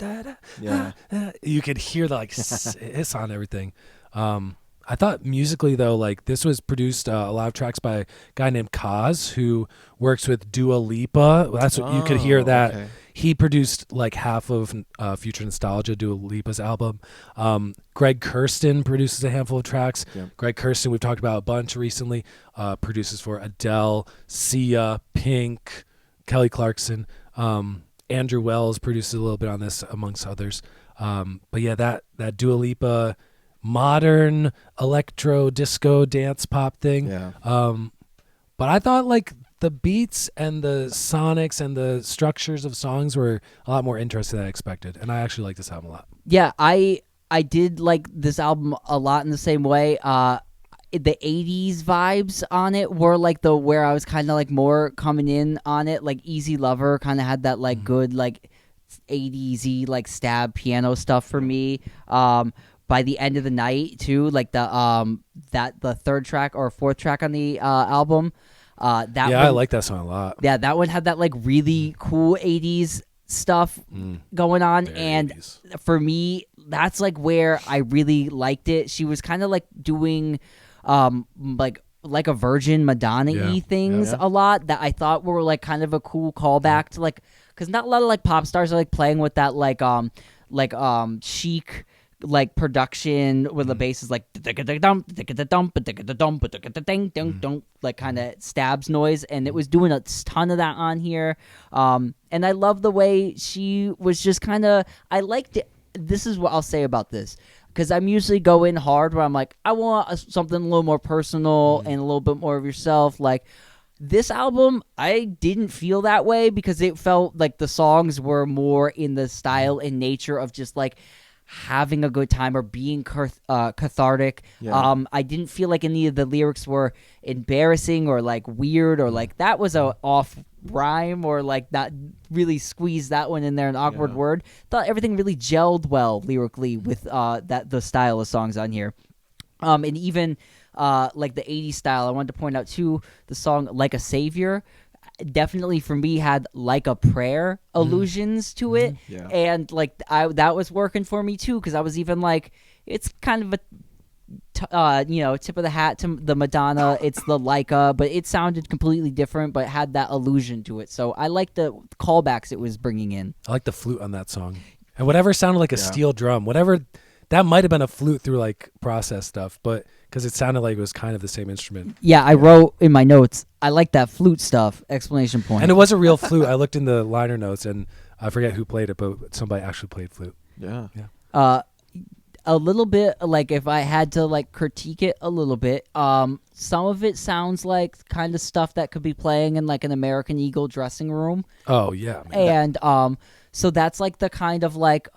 You could hear the like hiss on everything. I thought musically though, like this was produced a lot of tracks by a guy named Kaz who works with Dua Lipa. That's what you could hear that. Okay. he produced like half of Future Nostalgia, Dua Lipa's album. Greg Kurstin produces a handful of tracks. Yep. Greg Kurstin, we've talked about a bunch recently, produces for Adele, Sia, Pink, Kelly Clarkson. Andrew Wells produces a little bit on this, amongst others. But yeah, that Dua Lipa modern electro disco dance pop thing. Yeah. But I thought like the beats and the sonics and the structures of songs were a lot more interesting than I expected, and I actually like this album a lot. Yeah, I did like this album a lot in the same way. The 80s vibes on it were like where I was kind of like more coming in on it. Like Easy Lover kind of had that like good like 80s-y like stab piano stuff for me. By the end of the night too, like the third track or fourth track on the album. I like that song a lot. Yeah, that one had that like really cool 80s stuff going on, Very and 80s. for me, that's like where I really liked it. She was kind of like doing, like a Virgin Madonna-y things a lot that I thought were like kind of a cool callback to like, because not a lot of like pop stars are like playing with that like chic like production where the bass is like like kind of stabs noise, and it was doing a ton of that on here. And I love the way she was just kind of, I liked it. This is what I'll say about this, because I'm usually going hard where I'm like, I want something a little more personal and a little bit more of yourself. Like this album, I didn't feel that way, because it felt like the songs were more in the style and nature of just like having a good time or being cathartic. I didn't feel like any of the lyrics were embarrassing or like weird or like that was a off rhyme or like not really squeezed that one in there, an awkward word. Thought everything really gelled well lyrically with the style of songs on here. And even like the 80s style, I wanted to point out too, the song Like a Savior definitely for me had like a prayer allusions to it. Yeah. And like that was working for me too, because I was even like, it's kind of a tip of the hat to the Madonna. It's the Leica, but it sounded completely different, but had that allusion to it. So I like the callbacks it was bringing in. I like the flute on that song, and whatever sounded like a steel drum, whatever that might have been a flute through like process stuff, but because it sounded like it was kind of the same instrument. Yeah, I wrote in my notes, I like that flute stuff, exclamation point. And it was a real flute. I looked in the liner notes, and I forget who played it, but somebody actually played flute. Yeah. A little bit, like if I had to like critique it a little bit, some of it sounds like kind of stuff that could be playing in like an American Eagle dressing room. Oh, yeah. Man. And so that's like the kind of like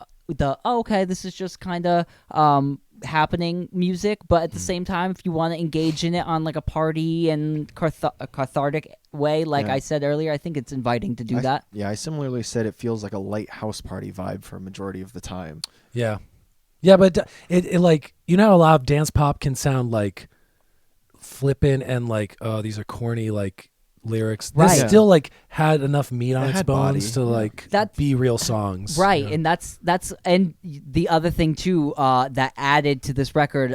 okay, this is just kind of happening music, but at the same time, if you want to engage in it on like a party and cathartic way, like I said earlier, I think it's inviting to do that. Yeah, I similarly said it feels like a light house party vibe for a majority of the time. Yeah. Yeah, but it like, you know, a lot of dance pop can sound like flippant and like, oh, these are corny like lyrics. This Right. still like had enough meat on its had bones body. to like That's- be real songs. Right, you know? and that's and the other thing too that added to this record,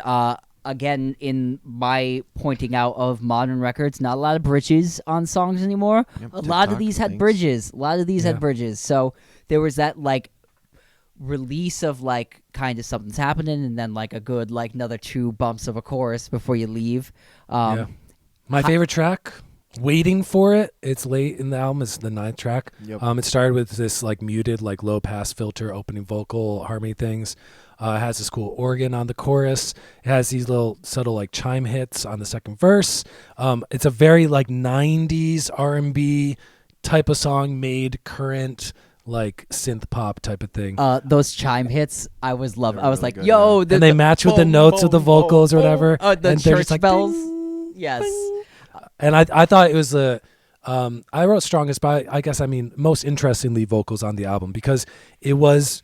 again in my pointing out of modern records, not a lot of bridges on songs anymore. Yep, A lot of TikTok these had things. bridges. A lot of these Yeah. had bridges. So there was that like release of like kind of something's happening, and then like a good like another 2 bumps of a chorus before you leave. Yeah. My favorite track, Waiting for It. It's late in the album. It's the 9th track. Yep. It started with this like muted, like low pass filter opening vocal harmony things. It has this cool organ on the chorus. It has these little subtle like chime hits on the second verse. It's a very like 90s R&B type of song made current, like synth pop type of thing. Those chime hits, I was loving. They're I was really like, good, yo, yeah. And they match with the notes of the vocals or whatever. the and they're just church like, bells. ding, Yes. ding. And I thought it was I wrote strongest, but I guess I mean most interestingly vocals on the album, because it was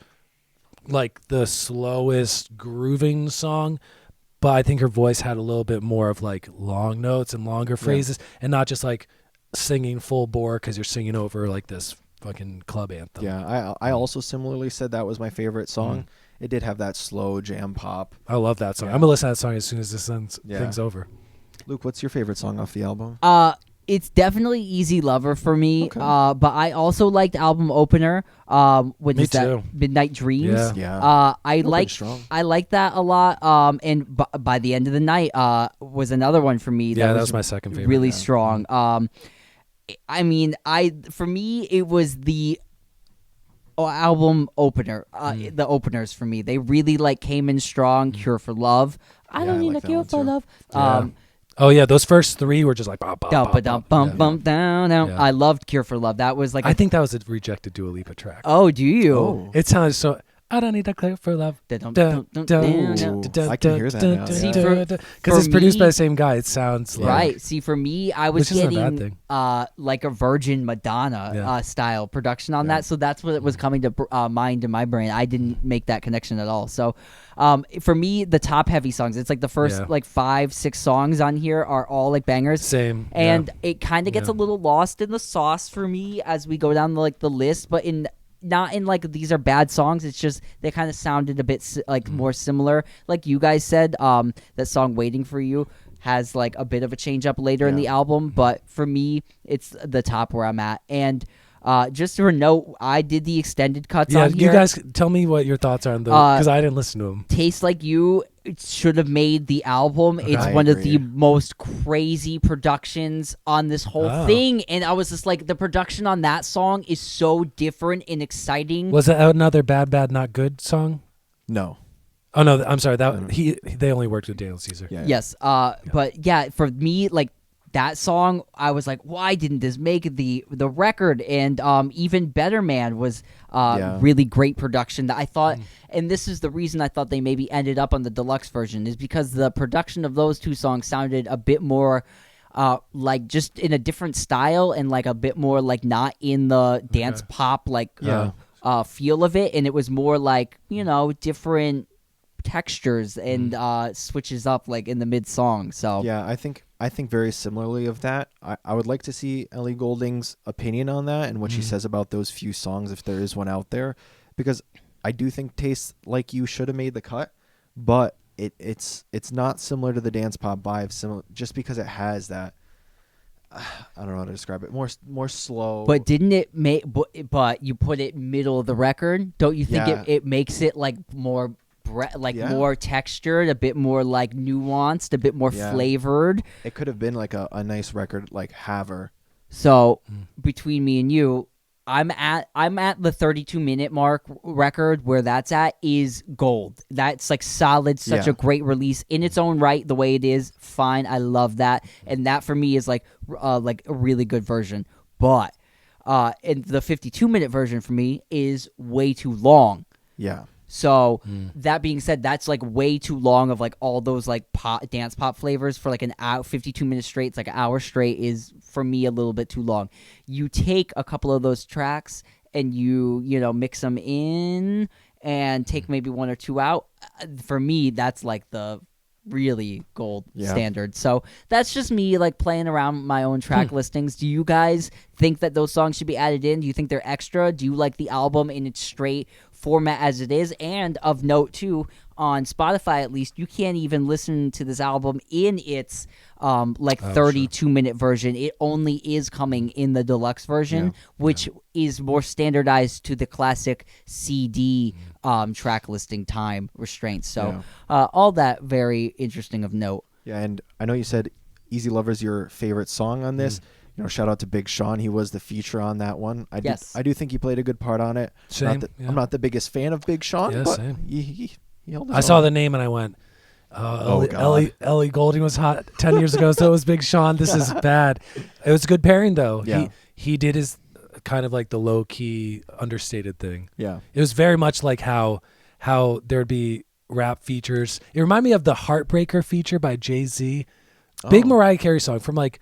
like the slowest grooving song, but I think her voice had a little bit more of like long notes and longer phrases, and not just like singing full bore because you're singing over like this fucking club anthem. Yeah, I also similarly said that was my favorite song. It did have that slow jam pop. I love that song. Yeah. I'm gonna listen to that song as soon as this Yeah. thing's over. Luke, what's your favorite song off the album? It's definitely Easy Lover for me. Okay. But I also liked album opener. What Me is that? too. Midnight Dreams. Yeah. I Opened I like that a lot. And by the end of the night, was another one for me. Yeah, that was my second favorite. Really Yeah. strong. I mean, for me, it was the album opener. The openers for me, they really like came in strong. Cure for Love. I Yeah, don't I need like a that cure one for too. love. Yeah. Oh yeah, those first three were just like bum, bum, Dump bum, a dump bum. bump bump down down. Yeah. I loved Cure for Love. That was like I think that was a rejected Dua Lipa track. oh, do you? Oh. It sounded so. I don't need a clear for love. I can hear that now, See, yeah. for Because it's produced me- by the same guy. It sounds like Right. See, for me, I was Which isn't a bad getting thing. like a Virgin Madonna Yeah. style production on Yeah. that, so that's what was coming to mind in my brain. I didn't make that connection at all. So, for me, the top heavy songs, it's like the first Yeah. like 5-6 songs on here are all like bangers. Same. And yeah. it kind of gets Yeah. a little lost in the sauce for me as we go down the list, but not in like these are bad songs. It's just they kind of sounded a bit more similar. Like you guys said, that song "Waiting for You" has like a bit of a change up later in Yeah. the album, but for me, it's the top where I'm at. And just for a note, I did the extended cuts Yeah, on here. you guys tell me what your thoughts are on those because I didn't listen to them. Taste Like You should have made the album. It's I one of agree. the most crazy productions on this whole Oh. thing. And I was just like, the production on that song is so different and exciting. Was it another Bad Bad Not Good song? No. Oh no, I'm sorry. That they only worked with Daniel Caesar. Yeah. Yes. But yeah, for me, like that song, I was like, why didn't this make the record? And even Better Man was really great production that I thought, and this is the reason I thought they maybe ended up on the deluxe version, is because the production of those two songs sounded a bit more like just in a different style and like a bit more like not in the dance pop like feel of it, and it was more like, you know, different textures and switches up like in the mid song. So Yeah, I think very similarly of that. I would like to see Ellie Goulding's opinion on that and what she says about those few songs, if there is one out there, because I do think Taste Like You should have made the cut, but it's not similar to the dance pop vibe, just because it has that. I don't know how to describe it. More slow. but didn't it make? But you put it middle of the record. Don't you think Yeah. it makes it like more? Yeah. More textured, a bit more like nuanced, a bit more Yeah. flavored. It could have been like a nice record like Haver. So between me and you, I'm at the 32-minute mark record where that's at is gold. That's like solid, such Yeah. a great release in its own right. The way it is, fine. I love that, and that for me is like a really good version. But and the 52-minute version for me is way too long. Yeah. So that being said, that's like way too long of like all those like dance pop flavors for like an hour, 52 minutes straight. It's like an hour straight is for me a little bit too long. You take a couple of those tracks and you mix them in and take maybe one or two out. For me, that's like the really gold standard. So that's just me like playing around with my own track listings. Do you guys think that those songs should be added in? Do you think they're extra? Do you like the album in its straight format as it is? And of note too, on Spotify at least, you can't even listen to this album in its 32-minute version. It only is coming in the deluxe version, which is more standardized to the classic CD track listing time restraints. So all that very interesting of note. Yeah, and I know you said Easy Lover's your favorite song on this. You know, shout out to Big Sean. He was the feature on that one. I do think he played a good part on it. Same, I'm not the biggest fan of Big Sean, Yeah, but same. he held his I saw own. the name and I went, God. Ellie Goulding was hot 10 years ago, so was Big Sean. This is bad. It was a good pairing, though. Yeah. He did his kind of like the low-key, understated thing. Yeah. It was very much like how there'd be rap features. It reminded me of the Heartbreaker feature by Jay-Z. Big Mariah Carey song from like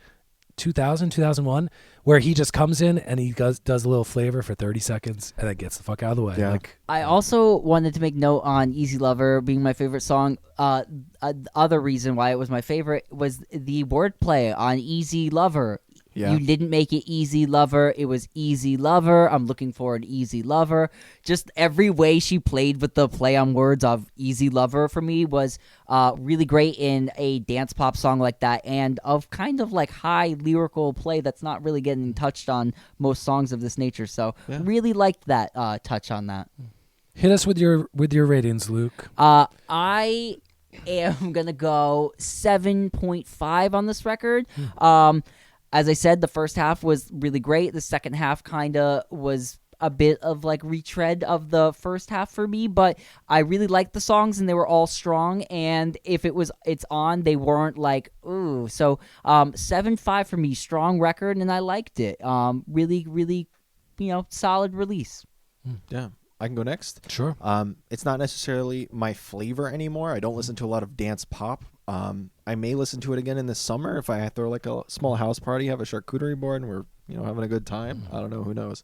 2000, 2001, where he just comes in and he does a little flavor for 30 seconds and then gets the fuck out of the way. Yeah. Like, I also wanted to make note on Easy Lover being my favorite song. Other reason why it was my favorite was the wordplay on Easy Lover. Yeah. You didn't make it easy lover. It was easy lover. I'm looking for an easy lover. Just every way she played with the play on words of easy lover for me was really great in a dance pop song like that, and of kind of like high lyrical play that's not really getting touched on most songs of this nature. So really liked that touch on that. Hit us with your ratings, Luke. I am gonna go 7.5 on this record. As I said, the first half was really great. The second half kind of was a bit of like retread of the first half for me, but I really liked the songs and they were all strong. And if it's on, they weren't like, ooh. So 7.5 for me, strong record, and I liked it. Really, really, solid release. Yeah. I can go next. Sure. It's not necessarily my flavor anymore. I don't listen to a lot of dance pop. I may listen to it again in the summer if I throw like a small house party, have a charcuterie board, and we're having a good time. I don't know, who knows.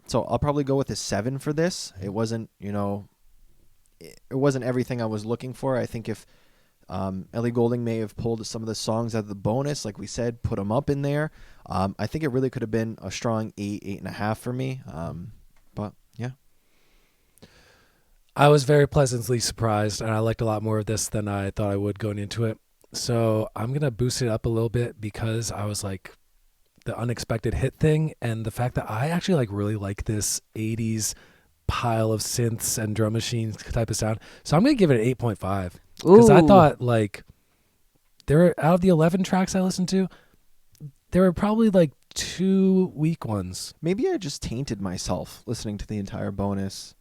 So I'll probably go with a 7 for this. It wasn't it wasn't everything I was looking for. I think if Ellie Goulding may have pulled some of the songs out of the bonus, like we said, put them up in there. I think it really could have been a strong 8.5 for me. But yeah. I was very pleasantly surprised, and I liked a lot more of this than I thought I would going into it. So I'm going to boost it up a little bit because I was like the unexpected hit thing, and the fact that I actually really like this 80s pile of synths and drum machines type of sound. So I'm going to give it an 8.5 because I thought there were, out of the 11 tracks I listened to, there were probably 2 weak ones. Maybe I just tainted myself listening to the entire bonus.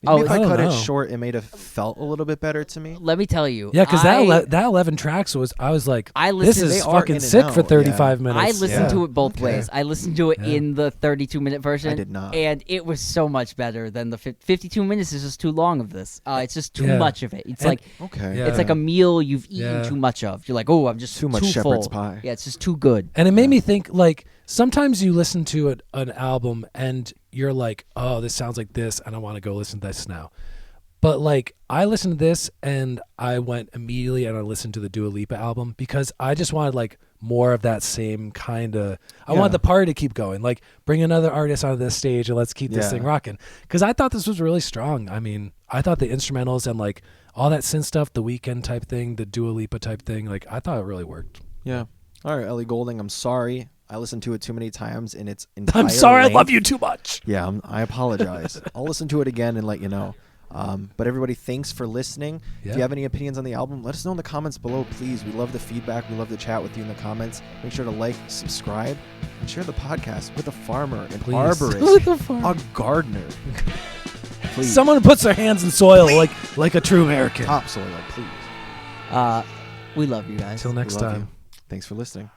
Maybe if I cut it short, it may have felt a little bit better to me. Let me tell you. Yeah, because that 11 tracks I was like, this is fucking sick for 35 minutes. I listened to it both ways. I listened to it in the 32-minute version. I did not. And it was so much better than the 52 minutes is just too long of this. It's just too much of it. It's it's like a meal you've eaten too much of. You're like, oh, I'm just too much full. shepherd's pie. Yeah, it's just too good. And it made me think, sometimes you listen to an album and you're like, oh, this sounds like this, and I want to go listen to this now. But I listened to this and I went immediately and I listened to the Dua Lipa album because I just wanted more of that same kind of. I wanted the party to keep going. Bring another artist onto this stage and let's keep this thing rocking. Because I thought this was really strong. I mean, I thought the instrumentals and all that synth stuff, the Weeknd type thing, the Dua Lipa type thing, I thought it really worked. Yeah. All right, Ellie Goulding, I'm sorry. I listened to it too many times in its entire I'm sorry, length. I love you too much. Yeah, I apologize. I'll listen to it again and let you know. But everybody, thanks for listening. Yeah. If you have any opinions on the album, let us know in the comments below, please. We love the feedback. We love to chat with you in the comments. Make sure to subscribe, and share the podcast with a farmer, an arborist, a gardener. Please. Someone who puts their hands in soil like a true American. Topsoil, please. We love you guys. Until next time. Thanks for listening.